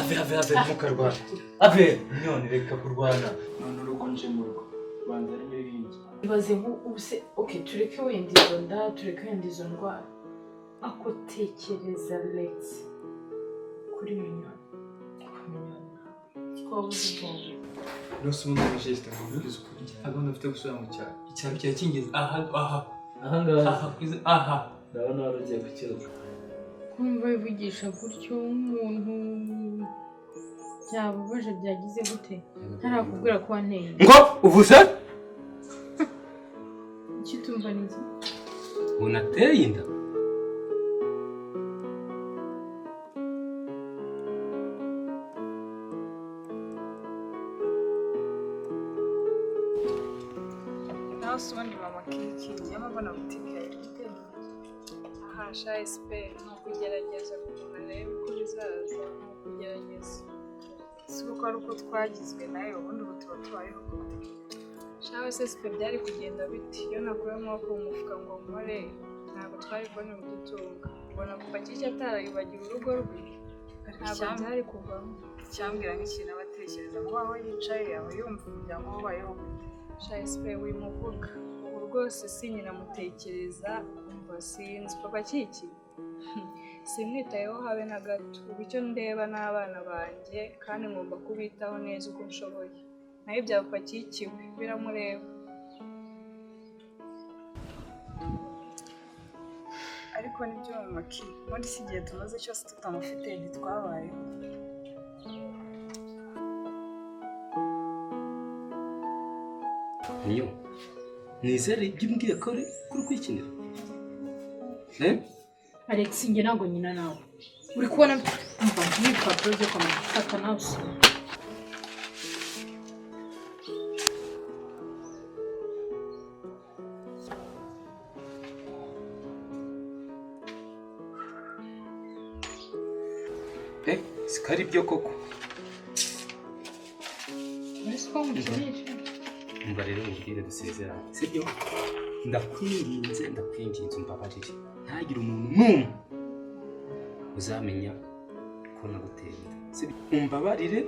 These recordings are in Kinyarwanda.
Ave mukarwana. Ave Mignone reka kurwana. None urugo nje mu rugo. Banza ari ibindi. Ibaze ubuse okay tureke wenda izo nda tureke wenda izo ndwara. Ako tekereza Lex kuri Mignone. Twabuze ubwonko. N'usundi geste nkubizo kurya. Agomba afite gusubira mu cyaro. Icyaro cya kingeze aha kwize ndabona warugiye ku kiruka. Kumva bivugisha gutyo umuntu byababaje byagize gute ntarakubwira ko wanteye ngo uvuze kitumva neza unateye inda Sondi mama Kiki yamabona butike yite ahasha espere no kugerageza kumenya uko bizaza no kugerageza sibuko ari uko twagizwe nayo ubundi ubutuba tubayeho shawe se espere byari kugenda biti iyo nakuyemo ko umufuka ngo nkore ntabwo twari kubona ubutunga ubona kuva Kiki atarayibagira urugo rwe ntabwo byari kuvamo cyambwira nk'ikintu abatekereza ngo aho yicaye aba yumva umuryango wabayeho Shaispe wimuvuga ubu rwose sinyina mutekereza umva sinzi papa Kiki simwitayeho habe na gato ubu icyo ndeba n'abana banjye kandi ngomba kubitaho neza uko nshoboye nayo bya papa Kiki biramureba ariko nibyo mama Kiki muri iki gihe tumaze cyose tutamufite ntitwabayeho niyo nizere ibyo umbwiye ko kuri kwikinira Alex nge ntabwo nyina nawe uri kubona umva n'ibipapuro byo kwamata nawe sikari byo koko umva rero mubwire dusezerane sibyo ndakwinginze umbabarire ntagire umuntu n'umwe uzamenya ko naguteye sibyo umbabarire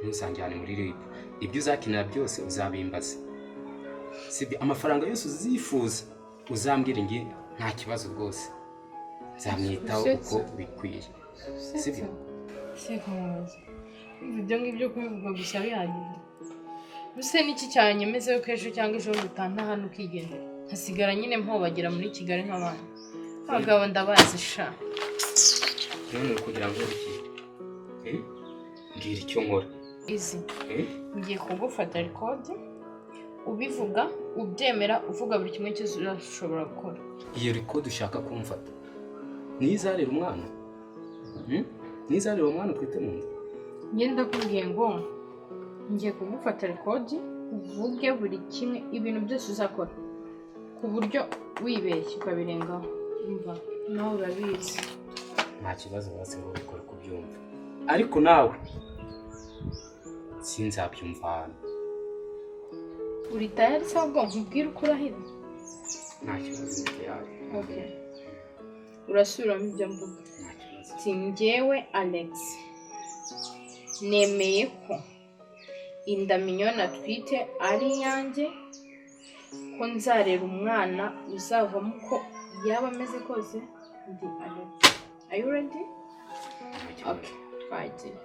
ntusanjyane muri RIB ibyo uzakenera byose uzabimbaza sibyo amafaranga yose uzifuza uzambwire nge nta kibazo rwose nzamwitaho uko bikwiye sibyo ibyo ngibyo kubivuga gusa bihagije Buse niki cyanyemeze ko ejo cyangwa ejo gutanta hano ukigenda hasigara nyine mpobagira muri Kigali nk'abandi abagabo ndabazi sha none kugira ngo iki ngira icyo nkora izi ngiye kugufata record ubivuga ubyemera uvuga buri kimwe cyose urashobora gukora iyo record ushaka kumfata nizarira umwana nizarira umwana twite mu nda ngenda kubwiye ngo ngiye kugufata record uvuge buri kimwe ibintu byose uzakora ku buryo wibeshye ukabirengaho umva nawe urabizi nta kibazo base ngo bikore kubyumva ariko nawe sinzabyumva hano uri tayari se ahubwo nkubwire uko urahira nta kibazo cyari okay urasubiramo ibyo mvuga si njyewe Alex nemeye ko inda Mignone atwite ari yanjye ko nzarera umwana uzavamo ko yaba ameze kose ndi Alex. Are you ready? Okay, twagiye.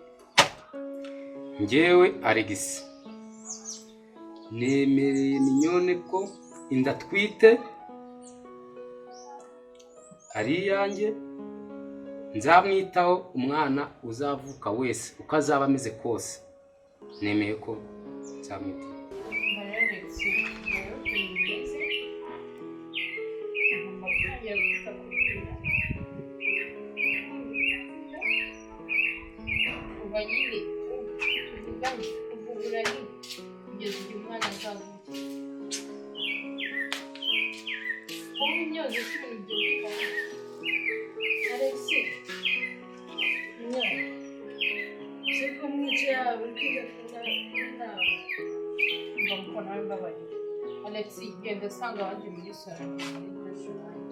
Njyewe Alex nemereye Mignone ko inda atwite ari yanjye nzamwitaho umwana uzavuka wese uko azaba ameze kose nemeye ko nzamwitaho Alex, genda sanga abandi muri salo muri restaurant.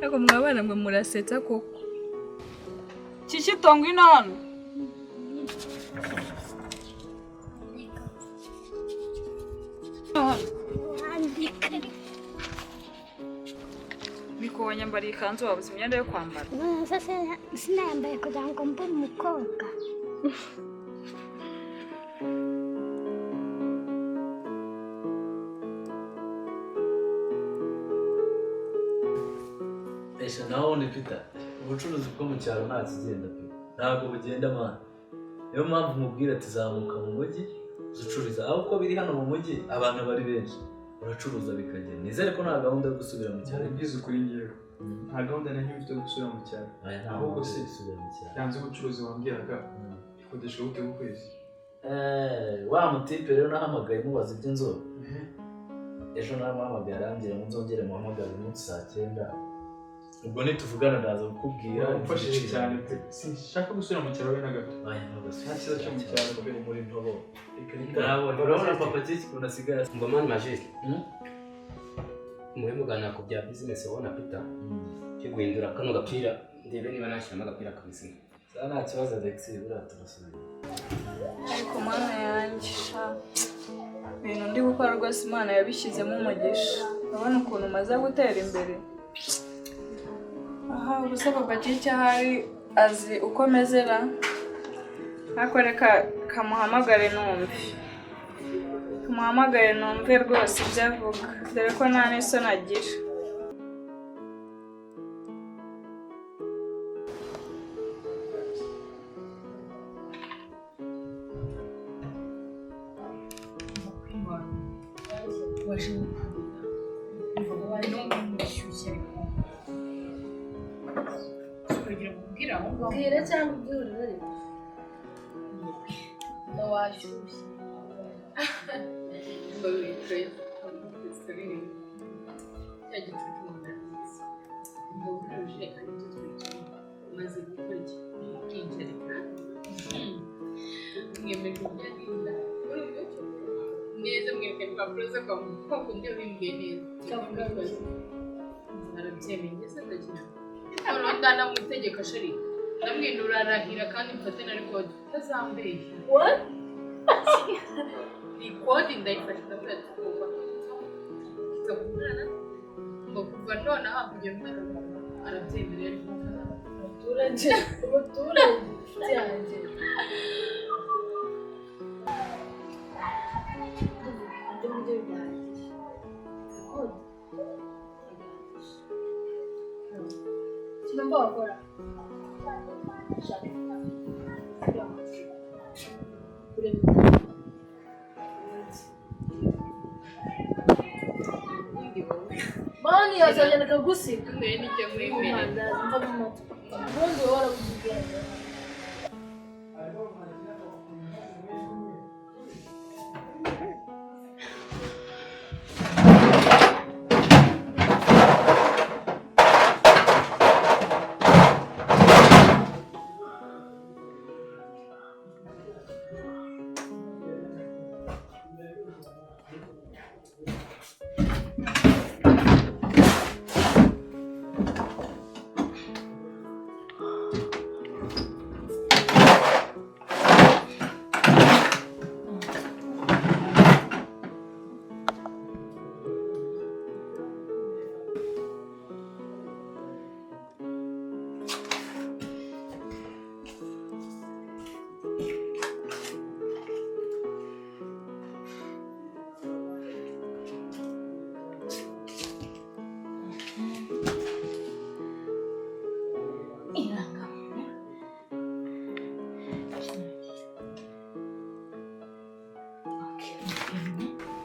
Ariko mwabana mwe murasetsa koko. Kiki ngwino hano. Niko wanyambariye ikanzu wabuze imyenda yo kwambara. Sasa sinayambaye kugira ngo mbe umukobwa. Esha naho ni Peter. Ubucuruzi bwo mu cyaro nta kigenda pe. Ntabwo bugenda mana. Niyo mpamvu mubwira ati zamuka mu mujyi ucururiza. Aho uko biri hano mu mujyi abantu bari benshi. Uracuruza bikagenda. Nizere ko nta gahunda yo gusubira mu cyaro. Ubwiza ukuri ngewe. Nta gahunda na ufite yo gusubira mu cyaro. Ahubwo se gusubira mu cyaro. Yanze ubucuruzi wambwiraga. Ikodesha gute mu kwezi? Wa mutipe rero nahamagaye mubaza iby'inzu. Ejo namuhamagaye arambwira ngo nzongere muhamagare umunsi saa 9. Ubwo nituvugana ndaza kukubwira. Umfashije cyane pe. Sinshaka gusubira mu cyaro we na gato. Nta kibazo cyo mu cyaro kubera muri ntobo. Nabona urabona papa Kiki ukuntu asigaye. Mbamani Majid. Muri mugana ku bya business ubona Peter. Cyo guhindura kano gapira ndebe niba nashyiramo agapira kabisi. Nta kibazo Alex buraturasubira. Ariko mana yanjye ibintu ndi gukora rwose Imana yabishyizemo umugisha. Urabona ukuntu maze gutera imbere. Aha ubuse papa Kiki ahari azi uko mezera. Ariko reka kamuhamagare numve. Kamuhamagare numve rwose ibyo avuga. Dore ko nta n'isoni agira. Bwira cyangwa ubyurire no washyushye ngo wicaye amukurikirane cya gicucu munaniza ngo uje kandi tutwicaye maze gukora ikinjira mwemeje ibyarinda neza mwekanye papuro zo kwa kundi bimbwiye neza arabyemeye ngeze ndagira ndana mu itegeko shari ndamwina urarahira kandi mfate na record utazambeshya what record ndayifashe ndavuga ati kuva tukavugana ngo kuva none aha kugera umwana arabyemerera ariko umuturage byanjye Number what? Mani yazanye nakagusiga nene cyo muri mbere ndumva mu moto ubundi wora kugenda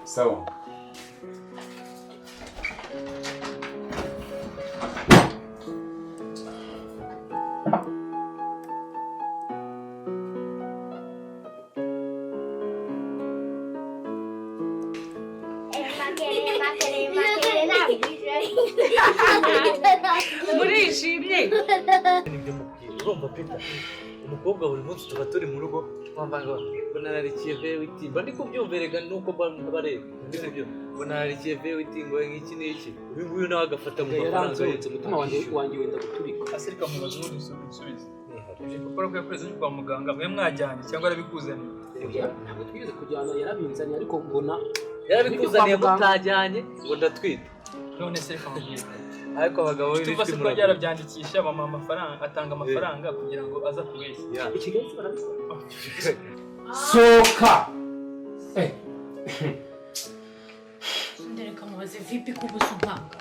Sawa. Murishimye Nibyo mubwira urumva Peter umukobwa buri munsi tuba turi mu rugo wambaga ngo nararikiye vewiti mba ndi kubyumverega nuko bareba ndi kubyumva ngo nararikiye vewiti ngo nk'iki n'iki uyu nguyu nawe agafata mu mafaranga ye umutima wanjye wenda guturika asirika mu bazungu n'ibisubizo urupapuro rwo kwezi kwa muganga mwe mwajyanye cyangwa arabikuzaniye ntabwo twigeze kujyana yarabinzaniye ariko mbona yarabikuzaniye mutajyanye ngo ndatwite none se reka mubwire ariko abagabo tuva se ko yarabyandikisha bama amafaranga atanga amafaranga kugira ngo aza kubeshya ikigali barabikora soka ndereka mubaze vipi kubuza umpanga